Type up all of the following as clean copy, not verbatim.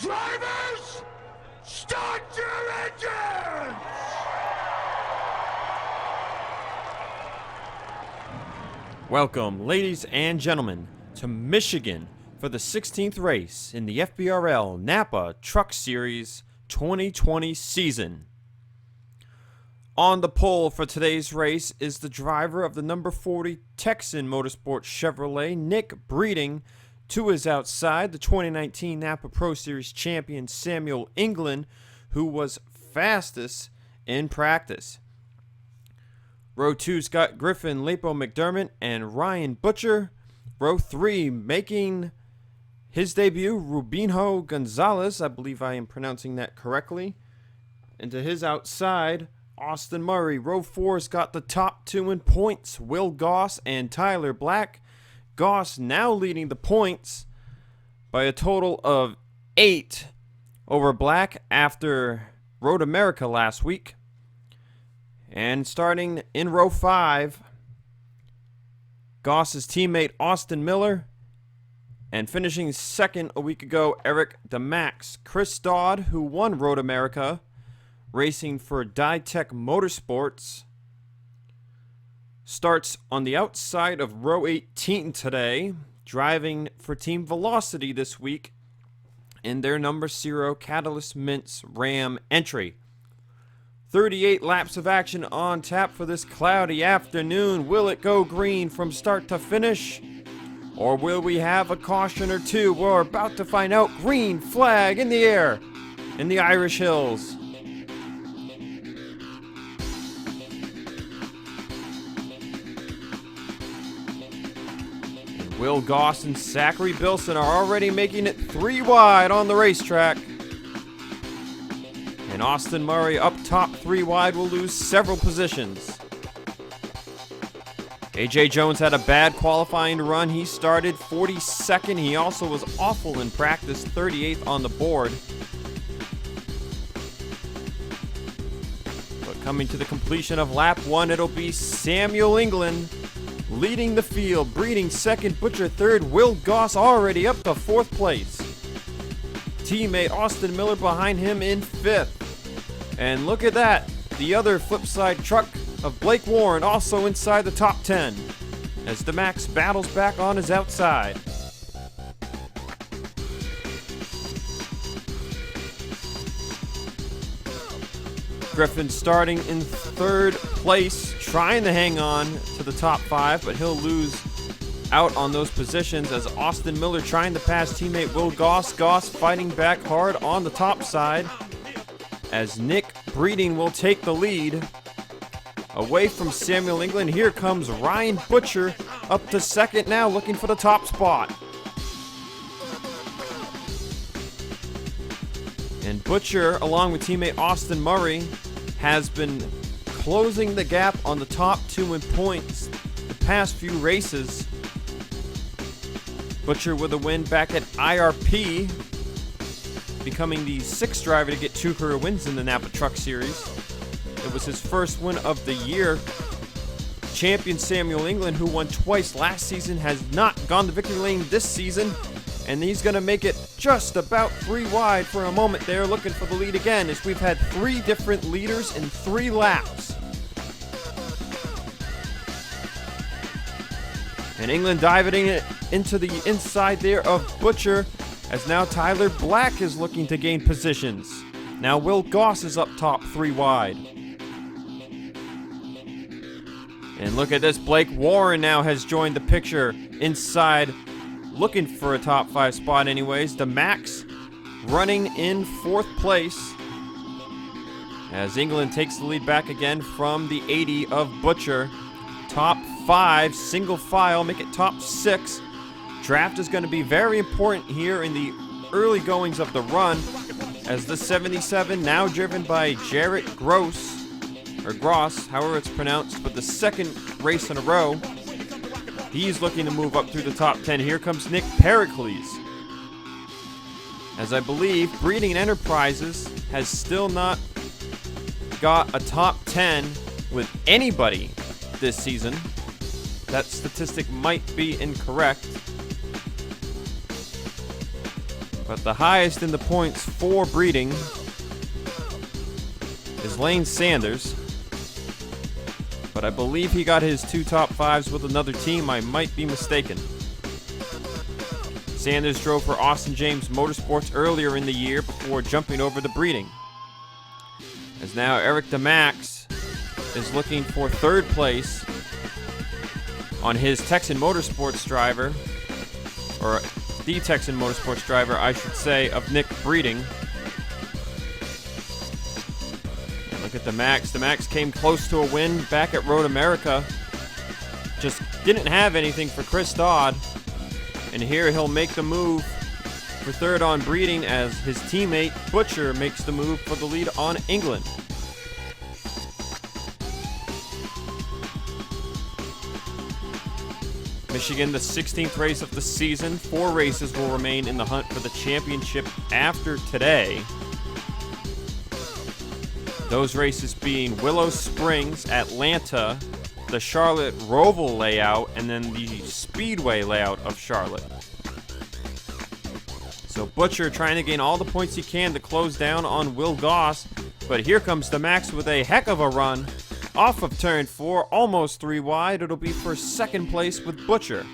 Drivers, start your engines! Welcome, ladies and gentlemen, to Michigan for the 16th race in the FBRL Napa Truck Series 2020 season. On the pole for today's race is the driver of the number 40 Texan Motorsport Chevrolet, Nick Breeding. To his outside, the 2019 Napa Pro Series champion Samuel England, who was fastest in practice. Row 2's got Griffin Lapo McDermott and Ryan Butcher. Row 3 making his debut, Rubinho Gonzalez. I believe I am pronouncing that correctly. And to his outside, Austin Murray. Row 4's got the top two in points, Will Goss and Tyler Black. Goss now leading the points by a total of 8 over Black after Road America last week. And starting in row 5, Goss's teammate Austin Miller, and finishing second a week ago, Eric DeMax. Chris Dodd, who won Road America, racing for Ditech Motorsports, starts on the outside of row 18 today, driving for Team Velocity this week in their number 0 Catalyst Mints Ram entry. 38 laps of action on tap for this cloudy afternoon. Will it go green from start to finish? Or will we have a caution or two? We're about to find out. Green flag in the air in the Irish Hills. Will Goss and Zachary Bilson are already making it 3 wide on the racetrack. And Austin Murray up top 3 wide will lose several positions. AJ Jones had a bad qualifying run. He started 42nd. He also was awful in practice, 38th on the board. But coming to the completion of lap 1, it'll be Samuel England leading the field. Breeding second, Butcher third, Will Goss already up to 4th place. Teammate Austin Miller behind him in 5th. And look at that, the other flipside truck of Blake Warren also inside the top 10 as DeMax battles back on his outside. Griffin starting in 3rd place, trying to hang on to the top 5, but he'll lose out on those positions as Austin Miller trying to pass teammate Will Goss. Goss fighting back hard on the top side as Nick Breeding will take the lead. Away from Samuel England, here comes Ryan Butcher up to 2nd now, looking for the top spot. And Butcher, along with teammate Austin Murray, has been closing the gap on the top 2 in points the past few races. Butcher with a win back at IRP, becoming the 6th driver to get 2 career wins in the Napa Truck Series. It was his first win of the year. Champion Samuel England, who won twice last season, has not gone to victory lane this season, and he's going to make it just about 3 wide for a moment there, looking for the lead again, as we've had 3 different leaders in 3 laps. And England diving it into the inside there of Butcher, as now Tyler Black is looking to gain positions. Now Will Goss is up top 3 wide. And look at this, Blake Warren now has joined the picture inside, looking for a top 5 spot anyways. DeMax running in 4th place as England takes the lead back again from the 80 of Butcher. Top 5, single file, make it top 6. Draft is going to be very important here in the early goings of the run, as the 77, now driven by Jarrett Gross, or Gross, however it's pronounced, but the 2nd race in a row, he's looking to move up through the top 10. Here comes Nick Pericles, as I believe Breeding Enterprises has still not got a top 10 with anybody this season. That statistic might be incorrect. But the highest in the points for breeding is Lane Sanders. But I believe he got his 2 top 5s with another team. I might be mistaken. Sanders drove for Austin James Motorsports earlier in the year before jumping over to breeding. As now Eric DeMax is looking for 3rd place on his Texan Motorsports driver, or the Texan Motorsports driver, I should say, of Nick Breeding. And look at DeMax. DeMax came close to a win back at Road America. Just didn't have anything for Chris Dodd. And here he'll make the move for 3rd on breeding as his teammate Butcher makes the move for the lead on England. Michigan, the 16th race of the season. 4 races will remain in the hunt for the championship after today. Those races being Willow Springs, Atlanta, the Charlotte Roval layout, and then the Speedway layout of Charlotte. So Butcher trying to gain all the points he can to close down on Will Goss, but here comes DeMax with a heck of a run off of turn 4, almost 3 wide. It'll be for 2nd place with Butcher.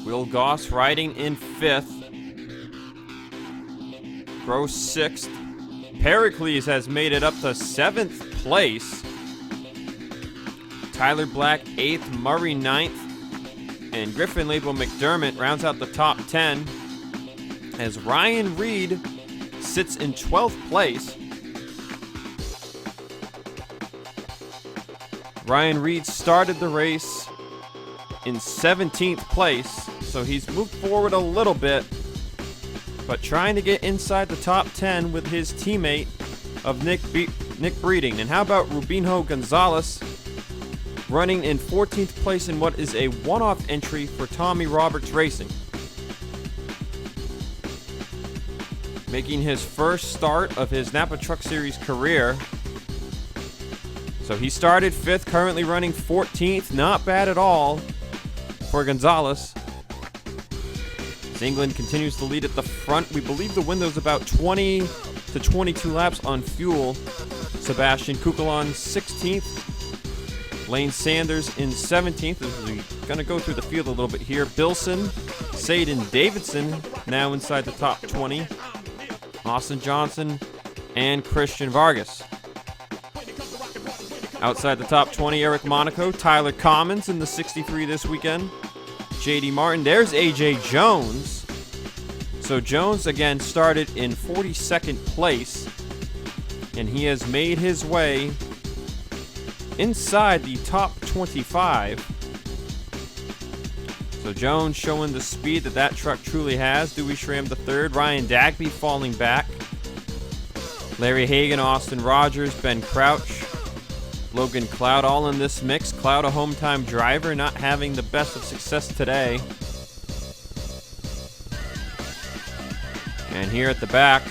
Will Goss riding in 5th. Gross 6th. Pericles has made it up to 7th place. Tyler Black 8th, Murray 9th, and Griffin Label McDermott rounds out the top 10 as Ryan Reed sits in 12th place. Ryan Reed started the race in 17th place, so he's moved forward a little bit, but trying to get inside the top 10 with his teammate of Nick Breeding. And how about Rubinho Gonzalez running in 14th place in what is a one-off entry for Tommy Roberts Racing. Making his first start of his Napa Truck Series career. So he started 5th, currently running 14th. Not bad at all for Gonzalez. As England continues to lead at the front. We believe the window's about 20 to 22 laps on fuel. Sebastian Kukulon 16th. Lane Sanders in 17th. We're going to go through the field a little bit here. Bilson, Sayden Davidson now inside the top 20. Austin Johnson and Christian Vargas. Outside the top 20, Eric Monaco, Tyler Commons in the 63 this weekend. JD Martin, there's AJ Jones. So Jones again started in 42nd place, and he has made his way inside the top 25. So Jones showing the speed that truck truly has. Dewey Schramm the third. Ryan Dagby falling back. Larry Hagan, Austin Rogers, Ben Crouch, Logan Cloud all in this mix. Cloud, a home-time driver, not having the best of success today. And here at the back,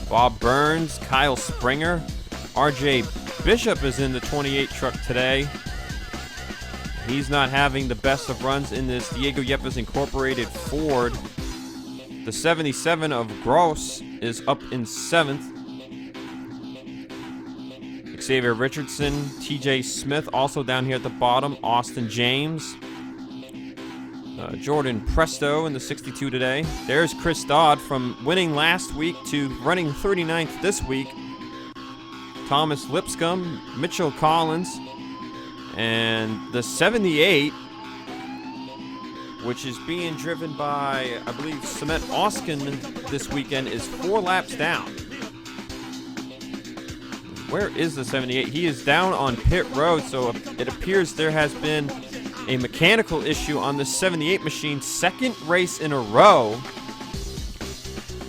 Bob Burns, Kyle Springer, RJ Bishop is in the 28 truck today. He's not having the best of runs in this Diego Yepes Incorporated Ford. The 77 of Goss is up in 7th. Xavier Richardson, TJ Smith also down here at the bottom. Austin James. Jordan Presto in the 62 today. There's Chris Dodd from winning last week to running 39th this week. Thomas Lipscomb, Mitchell Collins, and the 78, which is being driven by, I believe, Cement Oskin this weekend, is 4 laps down. Where is the 78? He is down on pit road, so it appears there has been a mechanical issue on the 78 machine. 2nd race in a row.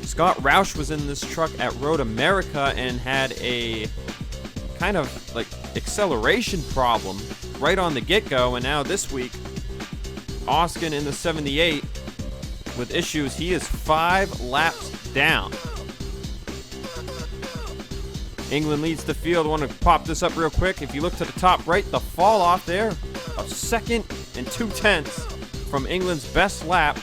Scott Roush was in this truck at Road America and had a kind of like acceleration problem right on the get-go, and now this week Oskin in the 78 with issues. He is 5 laps down. England leads the field. I want to pop this up real quick. If you look to the top right, the fall off there of 2nd and 2/10 from England's best lap.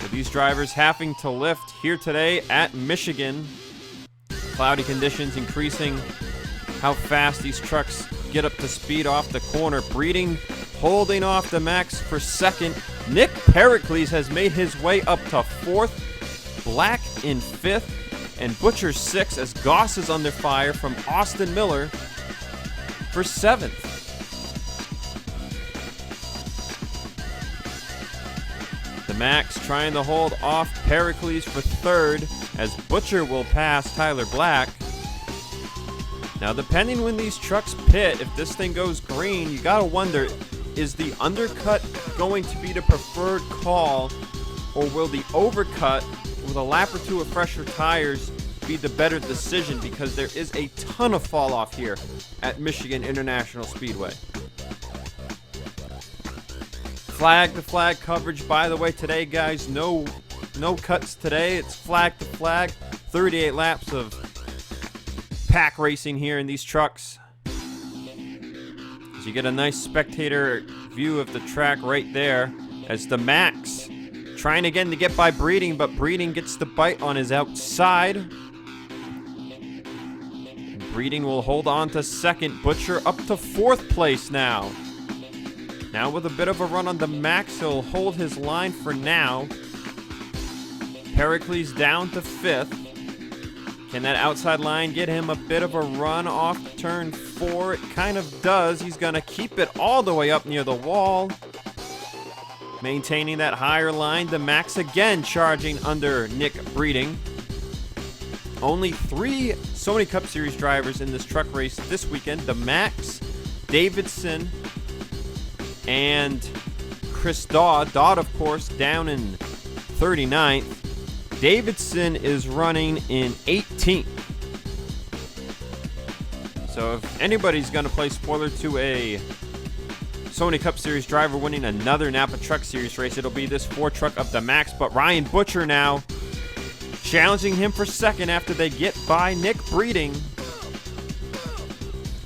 So these drivers having to lift here today at Michigan. Cloudy conditions increasing how fast these trucks get up to speed off the corner. Breeding holding off the Max for 2nd. Nick Pericles has made his way up to 4th. Black in 5th. And Butcher 6th as Goss is under fire from Austin Miller for 7th. The Max trying to hold off Pericles for 3rd as Butcher will pass Tyler Black. Now, depending when these trucks pit, if this thing goes green, you gotta wonder, is the undercut going to be the preferred call, or will the overcut with a lap or two of fresher tires be the better decision, because there is a ton of fall off here at Michigan International Speedway. Flag to flag coverage, by the way, today, guys. No cuts today. It's flag to flag. 38 laps of pack racing here in these trucks. So you get a nice spectator view of the track right there as the Max trying again to get by Breeding, but Breeding gets the bite on his outside. Breeding will hold on to 2nd. Butcher up to 4th place now. Now with a bit of a run on the Max, he'll hold his line for now. Pericles down to 5th. Can that outside line get him a bit of a run off turn 4? It kind of does. He's going to keep it all the way up near the wall. Maintaining that higher line. The Max again charging under Nick Breeding. Only 3 Sony Cup Series drivers in this truck race this weekend. The Max, Davidson, and Chris Dodd. Dodd, of course, down in 39th. Davidson is running in 18th. So if anybody's going to play spoiler to a Sony Cup Series driver winning another Napa Truck Series race, it'll be this Ford truck of the Max. But Ryan Butcher now challenging him for 2nd after they get by Nick Breeding.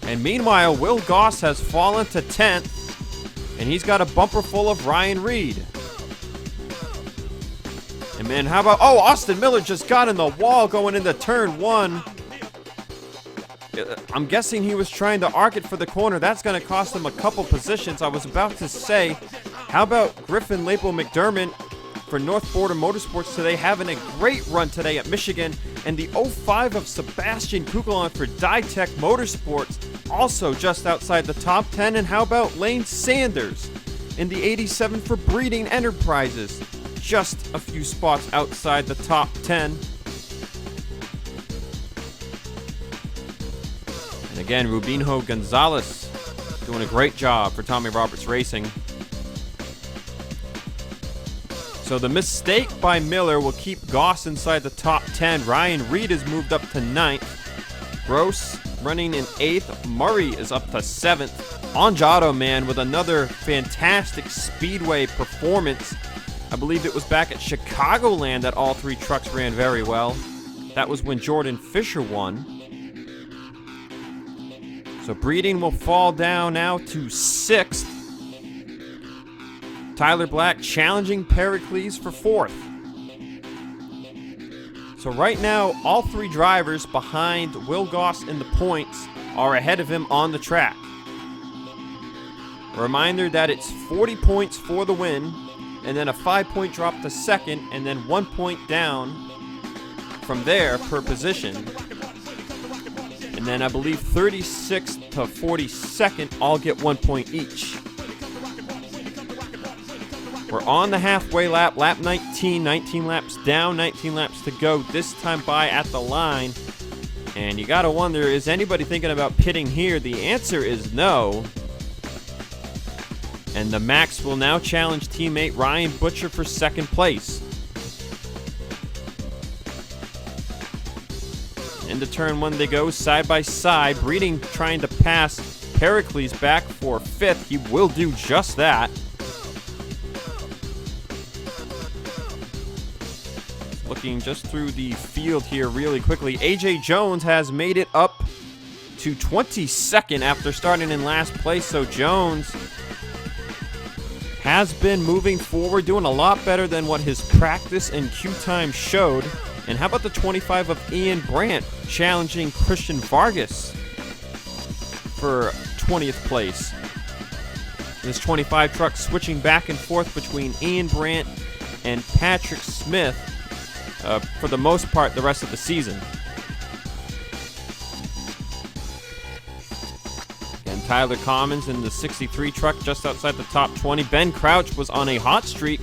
And meanwhile, Will Goss has fallen to 10th, and he's got a bumper full of Ryan Reed. And man, how about, oh, Austin Miller just got in the wall going into turn 1. I'm guessing he was trying to arc it for the corner. That's going to cost him a couple positions. I was about to say, how about Griffin Lapel McDermott for North Border Motorsports today, having a great run today at Michigan, and the 05 of Sebastian Kugelon for Ditech Motorsports, also just outside the top 10. And how about Lane Sanders in the 87 for Breeding Enterprises, just a few spots outside the top 10. And again, Rubinho Gonzalez doing a great job for Tommy Roberts Racing. So the mistake by Miller will keep Goss inside the top 10. Ryan Reed has moved up to 9th. Gross running in 8th. Murray is up to 7th. Anjato, man, with another fantastic speedway performance. I believe it was back at Chicagoland that all 3 trucks ran very well. That was when Jordan Fisher won. So Breeding will fall down now to 6th. Tyler Black challenging Pericles for 4th. So right now, all 3 drivers behind Will Goss in the points are ahead of him on the track. A reminder that it's 40 points for the win, and then a 5-point drop to 2nd, and then 1 point down from there per position. And then I believe 36th to 42nd all get 1 point each. We're on the halfway lap, lap 19, 19 laps down, 19 laps to go, this time by at the line. And you gotta wonder, is anybody thinking about pitting here? The answer is no. And the Max will now challenge teammate Ryan Butcher for 2nd place. Into turn 1 they go, side by side. Breeding trying to pass Pericles back for 5th. He will do just that. Looking just through the field here really quickly. AJ Jones has made it up to 22nd after starting in last place. So Jones has been moving forward, doing a lot better than what his practice and queue time showed. And how about the 25 of Ian Brandt challenging Christian Vargas for 20th place? This 25 truck switching back and forth between Ian Brandt and Patrick Smith for the most part the rest of the season. Again, Tyler Commons in the 63 truck just outside the top 20. Ben Crouch was on a hot streak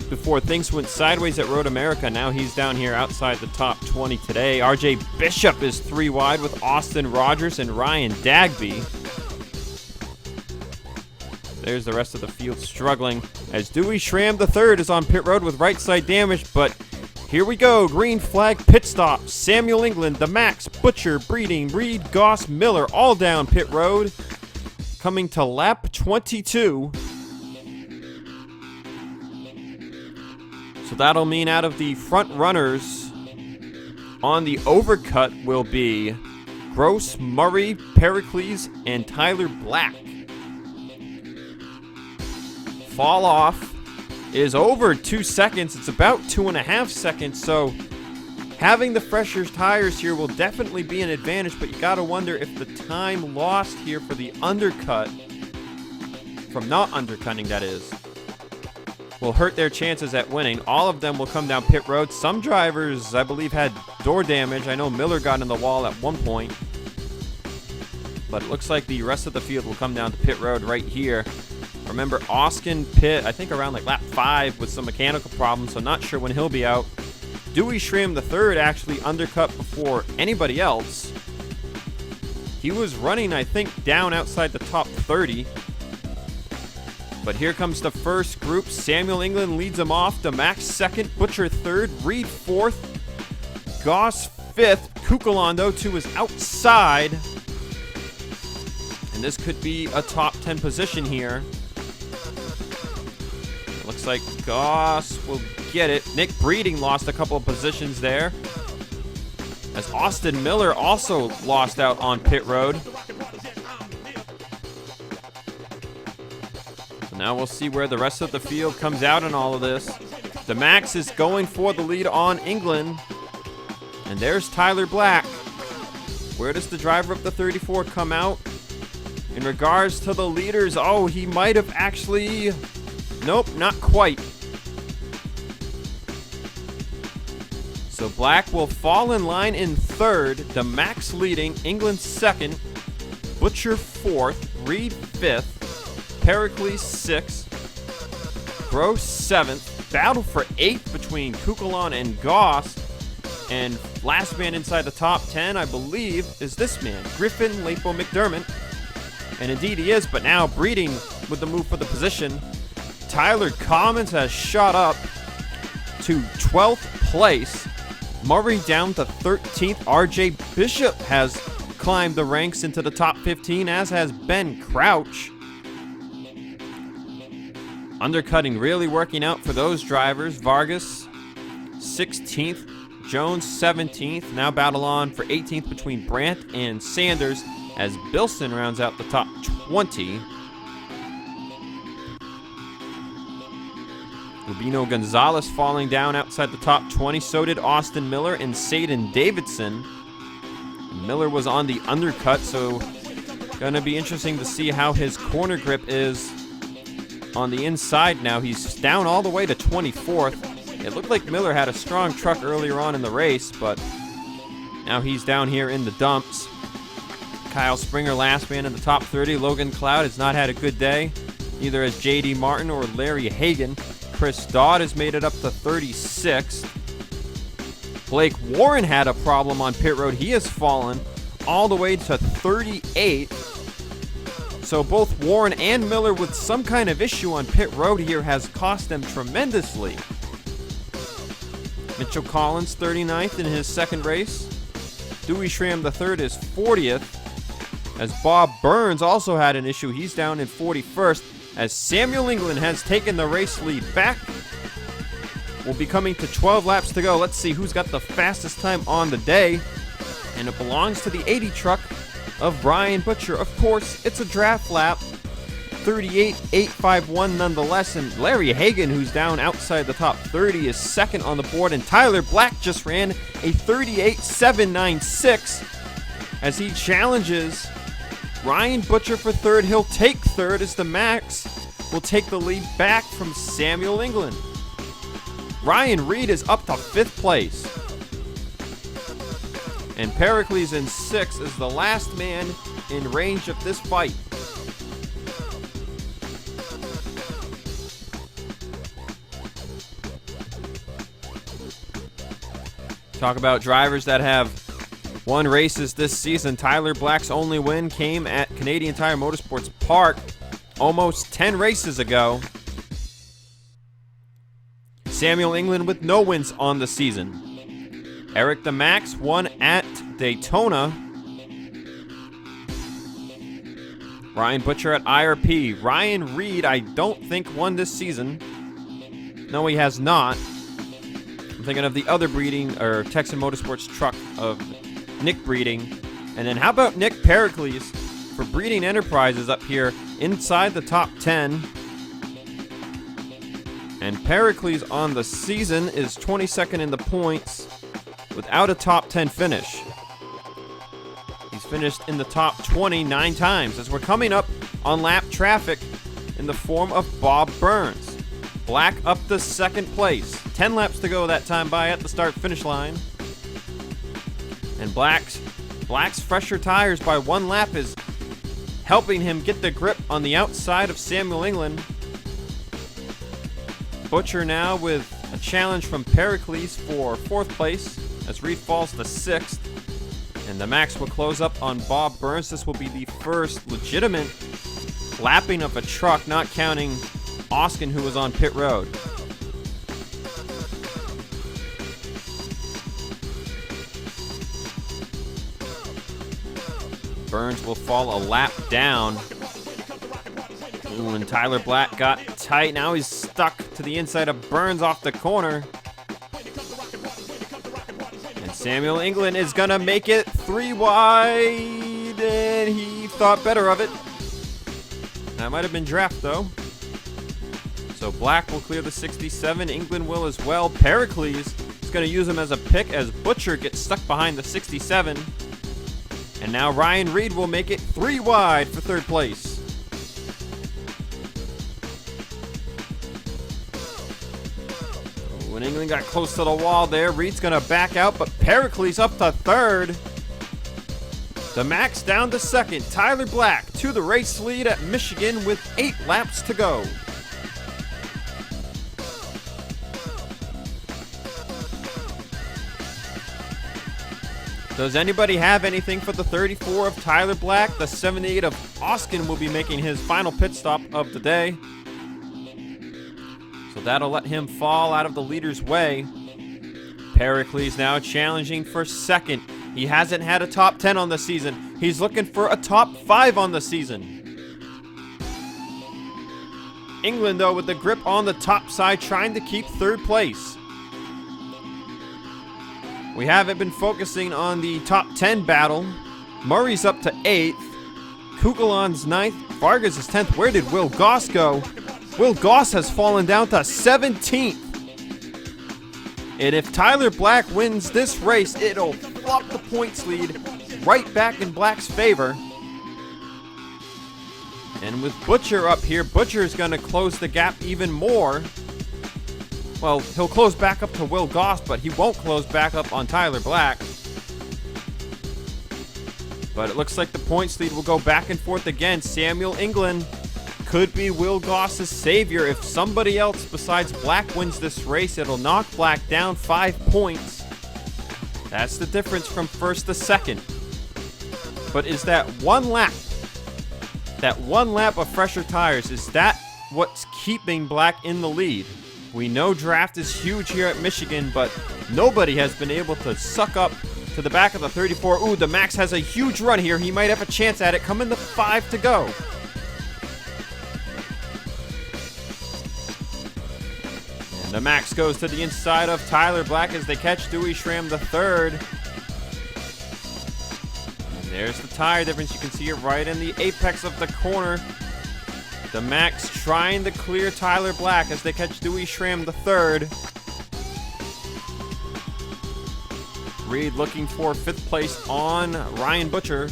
before things went sideways at Road America. Now he's down here outside the top 20 today. RJ Bishop is 3 wide with Austin Rogers and Ryan Dagby. There's the rest of the field struggling as Dewey Schramm III is on pit road with right side damage, but here we go. Green flag pit stop. Samuel England, the Max, Butcher, Breeding, Reed, Goss, Miller, all down pit road. Coming to lap 22. So that'll mean out of the front runners on the overcut will be Gross, Murray, Pericles, and Tyler Black. Fall off is over 2 seconds. It's about 2.5 seconds. So having the fresher tires here will definitely be an advantage, but you gotta wonder if the time lost here for the undercut, from not undercutting that is, will hurt their chances at winning. All of them will come down pit road. Some drivers, I believe, had door damage. I know Miller got in the wall at one point. But it looks like the rest of the field will come down to pit road right here. Remember, Austin pit, I think around like lap 5 with some mechanical problems, so not sure when he'll be out. Dewey Schramm III actually undercut before anybody else. He was running, I think, down outside the top 30. But here comes the first group. Samuel England leads them off. DeMax second, Butcher third, Reed fourth, Goss fifth. Cucolondo to his outside. And this could be a top 10 position here. It looks like Goss will get it. Nick Breeding lost a couple of positions there, as Austin Miller also lost out on pit road. Now we'll see where the rest of the field comes out in all of this. The Max is going for the lead on England. And there's Tyler Black. Where does the driver of the 34 come out? In regards to the leaders, oh, he might have actually... Nope, not quite. So Black will fall in line in third. The Max leading, England second, Butcher fourth, Reed fifth, Pericles 6th, Gross 7th. Battle for 8th between Cucolon and Goss. And last man inside the top 10, I believe, is this man, Griffin Lapo McDermott. And indeed he is, but now Breeding with the move for the position. Tyler Commons has shot up to 12th place. Murray down to 13th. RJ Bishop has climbed the ranks into the top 15, as has Ben Crouch. Undercutting really working out for those drivers. Vargas 16th, Jones 17th. Now battle on for 18th between Brandt and Sanders as Bilson rounds out the top 20. Rubino Gonzalez falling down outside the top 20. So did Austin Miller and Saden Davidson. Miller was on the undercut, so gonna be interesting to see how his corner grip is on the inside now. He's down all the way to 24th. It looked like Miller had a strong truck earlier on in the race, but now he's down here in the dumps. Kyle Springer, last man in the top 30. Logan Cloud has not had a good day, neither has J.D. Martin or Larry Hagan. Chris Dodd has made it up to 36th. Blake Warren had a problem on pit road. He has fallen all the way to 38th. So both Warren and Miller with some kind of issue on pit road here has cost them tremendously. Mitchell Collins 39th in his second race. Dewey Schramm III is 40th. As Bob Burns also had an issue. He's down in 41st. As Samuel England has taken the race lead back. We'll be coming to 12 laps to go. Let's see who's got the fastest time on the day. And it belongs to the 80 truck of Ryan Butcher. Of course, it's a draft lap. 38.851 nonetheless, and Larry Hagan, who's down outside the top 30, is second on the board, and Tyler Black just ran a 38.796 as he challenges Ryan Butcher for third. He'll take third as the Max will take the lead back from Samuel England. Ryan Reed is up to 5th place, and Pericles in 6th is the last man in range of this fight. Talk about drivers that have won races this season. Tyler Black's only win came at Canadian Tire Motorsports Park almost 10 races ago. Samuel England with no wins on the season. Eric the Max won at Daytona. Ryan Butcher at IRP. Ryan Reed, I don't think won this season. No, he has not. I'm thinking of the other breeding, or Texan Motorsports truck of Nick Breeding. And then how about Nick Pericles for Breeding Enterprises up here inside the top 10. And Pericles on the season is 22nd in the points without a top 10 finish. He's finished in the top 29 times as we're coming up on lap traffic in the form of Bob Burns. Black up to 2nd place. 10 laps to go that time by at the start-finish line. And Black's fresher tires by 1 lap is helping him get the grip on the outside of Samuel England. Butcher now with a challenge from Pericles for 4th place as Reed falls to 6th. And the Max will close up on Bob Burns. This will be the first legitimate lapping of a truck, not counting Oskin, who was on pit road. Burns will fall a lap down. Ooh, and Tyler Black got tight. Now he's stuck to the inside of Burns off the corner. And Samuel England is gonna make it 3 wide, and he thought better of it. That might have been draft though. So Black will clear the 67. England will as well. Pericles is going to use him as a pick as Butcher gets stuck behind the 67. And now Ryan Reed will make it 3 wide for 3rd place. When England got close to the wall there, Reed's going to back out, but Pericles up to 3rd. The Max down to 2nd. Tyler Black to the race lead at Michigan with 8 laps to go. Does anybody have anything for the 34 of Tyler Black? The 78 of Oskin will be making his final pit stop of the day. So that'll let him fall out of the leader's way. Pericles now challenging for 2nd. He hasn't had a top 10 on the season. He's looking for a top 5 on the season. England, though, with the grip on the top side, trying to keep 3rd place. We haven't been focusing on the top 10 battle. Murray's up to 8th. Kugelon's 9th. Vargas is 10th. Where did Will Goss go? Will Goss has fallen down to 17th. And if Tyler Black wins this race, it'll flop the points lead right back in Black's favor. And with Butcher up here, Butcher is going to close the gap even more. Well, he'll close back up to Will Goss, but he won't close back up on Tyler Black. But it looks like the points lead will go back and forth again. Samuel England could be Will Goss's savior. If somebody else besides Black wins this race, it'll knock Black down 5 points. That's the difference from 1st to 2nd. But is that 1 lap, of fresher tires, is that what's keeping Black in the lead? We know draft is huge here at Michigan, but nobody has been able to suck up to the back of the 34. Ooh, the Max has a huge run here. He might have a chance at it. Coming to 5 to go. And the Max goes to the inside of Tyler Black as they catch Dewey Schramm the 3rd. And There's the tire difference. You can see it right in the apex of the corner. The Max trying to clear Tyler Black as they catch Dewey Schramm the third. Reed looking for 5th place on Ryan Butcher.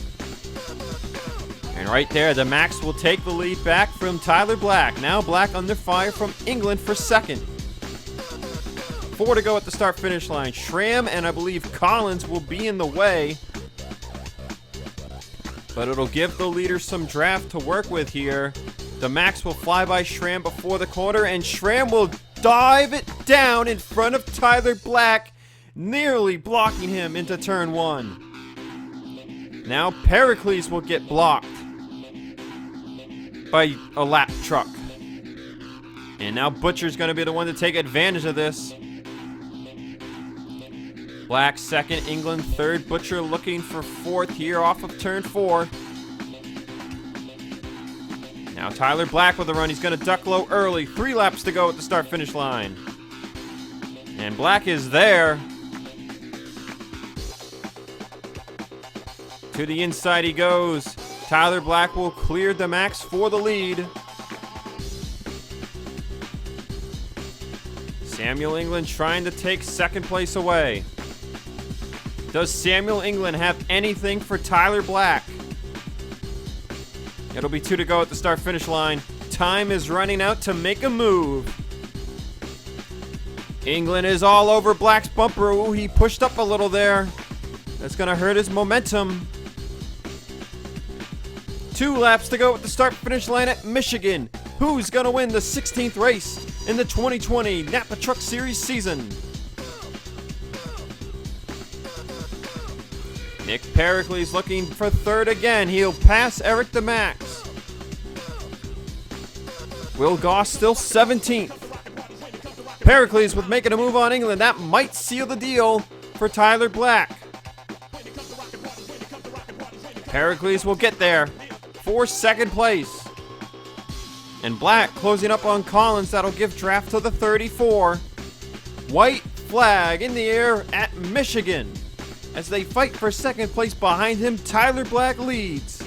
And right there, the Max will take the lead back from Tyler Black. Now Black under fire from England for 2nd. 4 to go at the start-finish line. Schramm and I believe Collins will be in the way. But it'll give the leaders some draft to work with here. The Max will fly by Schramm before the corner, and Schramm will dive it down in front of Tyler Black, nearly blocking him into turn 1. Now Pericles will get blocked by a lap truck. And now Butcher's going to be the one to take advantage of this. Black 2nd, England 3rd. Butcher looking for 4th here off of turn 4. Now Tyler Black with a run. He's going to duck low early. 3 laps to go at the start-finish line. And Black is there. To the inside he goes. Tyler Black will clear the Max for the lead. Samuel England trying to take 2nd place away. Does Samuel England have anything for Tyler Black? It'll be 2 to go at the start-finish line. Time is running out to make a move. England is all over Black's bumper. Ooh, he pushed up a little there. That's going to hurt his momentum. 2 laps to go at the start-finish line at Michigan. Who's going to win the 16th race in the 2020 Napa Truck Series season? Nick Pericles looking for 3rd again. He'll pass Eric the Max. Will Goss still 17th. Pericles with making a move on England. That might seal the deal for Tyler Black. Pericles will get there for 2nd place. And Black closing up on Collins. That'll give draft to the 34. White flag in the air at Michigan. As they fight for 2nd place behind him, Tyler Black leads.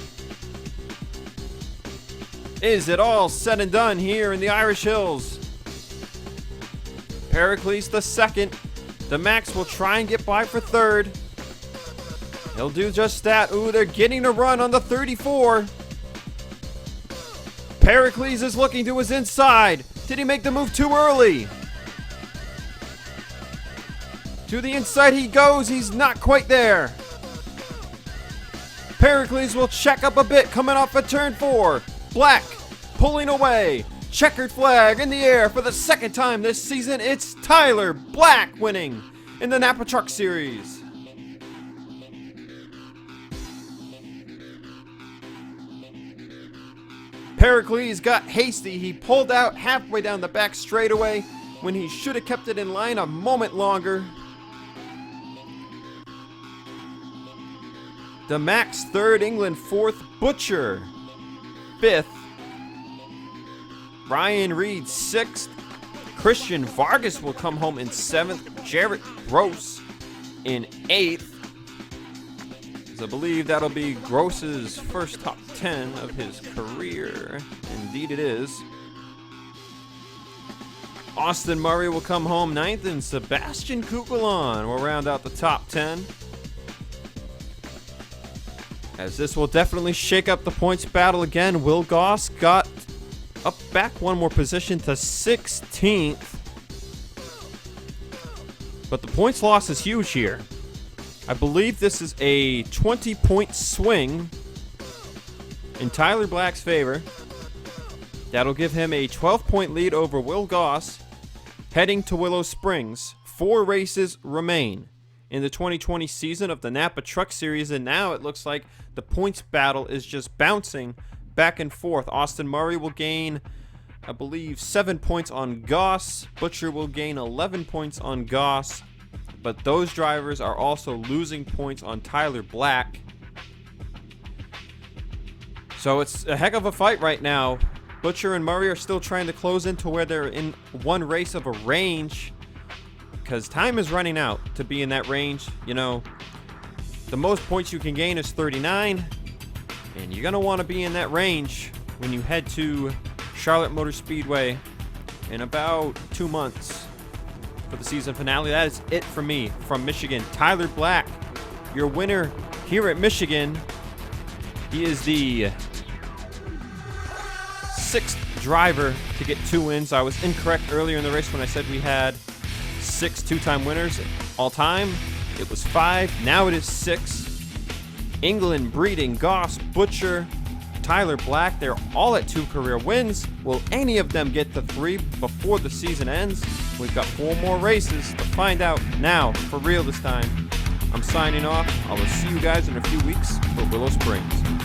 Is it all said and done here in the Irish Hills? Pericles the 2nd. The Max will try and get by for 3rd. He'll do just that. Ooh, they're getting a run on the 34. Pericles is looking to his inside. Did he make the move too early? To the inside he goes. He's not quite there. Pericles will check up a bit coming off of turn 4. Black pulling away. Checkered flag in the air for the 2nd time this season. It's Tyler Black winning in the Napa Truck Series. Pericles got hasty. He pulled out halfway down the back straightaway when he should have kept it in line a moment longer. The Max 3rd, England 4th, Butcher 5th, Ryan Reed 6th, Christian Vargas will come home in 7th, Jarrett Gross in 8th. I believe that'll be Gross's first top 10 of his career. Indeed it is. Austin Murray will come home 9th, and Sebastian Kukulon will round out the top 10. As this will definitely shake up the points battle again. Will Goss got up back 1 more position to 16th. But the points loss is huge here. I believe this is a 20-point swing in Tyler Black's favor. That'll give him a 12-point lead over Will Goss heading to Willow Springs. 4 races remain in the 2020 season of the Napa Truck Series, and now it looks like the points battle is just bouncing back and forth. Austin Murray will gain, I believe, 7 points on Goss. Butcher will gain 11 points on Goss. But those drivers are also losing points on Tyler Black. So it's a heck of a fight right now. Butcher and Murray are still trying to close into where they're in 1 race of a range, because time is running out to be in that range. You know, The most points you can gain is 39, and you're going to want to be in that range when you head to Charlotte Motor Speedway in about 2 months for the season finale. That is it for me from Michigan. Tyler Black, your winner here at Michigan. He is the 6th driver to get 2 wins. I was incorrect earlier in the race when I said we had 6 two-time winners all time. It was 5. Now it is 6. England, Breeding, Goss, Butcher, Tyler Black. They're all at 2 career wins. Will any of them get to 3 before the season ends? We've got 4 more races to find out now, for real this time. I'm signing off. I will see you guys in a few weeks for Willow Springs.